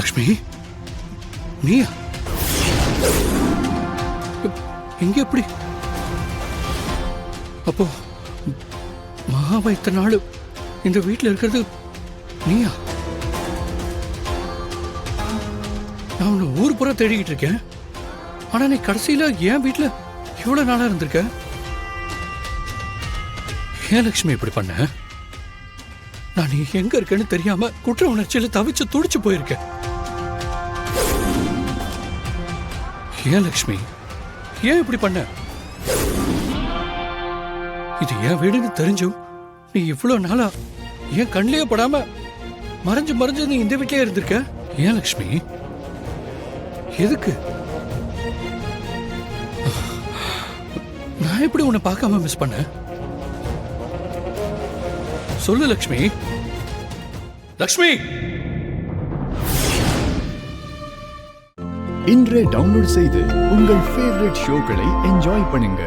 லக்ஷ்மி, நீயா? எங்க எப்படி? அப்போ மகாவா இத்தனை நாள் இந்த வீட்டில் இருக்கிறது நீயா? நான் உன்னை ஊர் புற தேடிக்கிட்டு இருக்கேன். ஆனா நீ கடைசியில என் வீட்டுல இவ்வளவு நாளா இருந்திருக்க. ஏன் லட்சுமி இப்படி பண்ண? நான் நீ எங்க இருக்கேன்னு தெரியாம குற்ற உணர்ச்சியில தவிச்சு துடிச்சு போயிருக்கேன். ஏன் லட்சுமி, ஏன் இப்படி பண்ண? இது என் வீடுன்னு தெரிஞ்சும் நீ இவ்வளவு நாளா என் கண்ணிலே படாம மறைஞ்சு மறைஞ்சு நீ இந்த வீட்டிலே இருந்திருக்க. ஏன் லட்சுமி, எதுக்கு? நான் எப்படி உன்னை பார்க்காம மிஸ் பண்ண? சொல்லு லக்ஷ்மி. லக்ஷ்மி, இன்றே டவுன்லோட் செய்து உங்கள் ஃபேவரட் ஷோக்களை என்ஜாய் பண்ணுங்க.